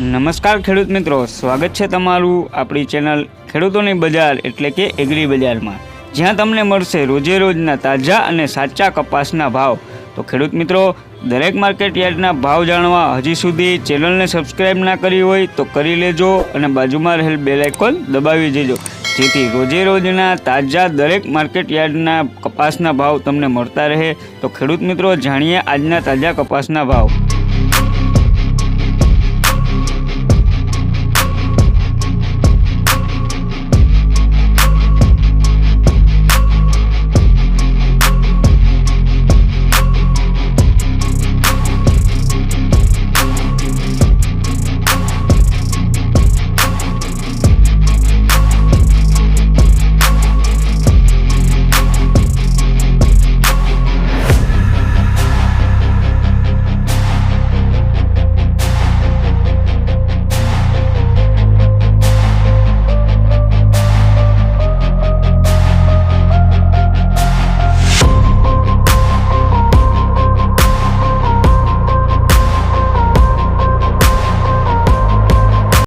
નમસ્કાર ખેડૂત મિત્રો, સ્વાગત છે તમારું આપણી ચેનલ ખેડૂતોની બજાર એટલે કે એગ્રી બજારમાં, જ્યાં તમને મળશે રોજે રોજના તાજા અને સાચા કપાસના ભાવ। તો ખેડૂત મિત્રો, દરેક માર્કેટ યાર્ડના ભાવ જાણવા હજી સુધી ચેનલને સબસ્ક્રાઈબ ના કરી હોય તો કરી લેજો અને બાજુમાં રહેલ બેલ આઇકોન દબાવી દેજો, જેથી રોજે રોજના તાજા દરેક માર્કેટ યાર્ડના કપાસના ભાવ તમને મળતા રહે। તો ખેડૂત મિત્રો, જાણીએ આજના તાજા કપાસના ભાવ।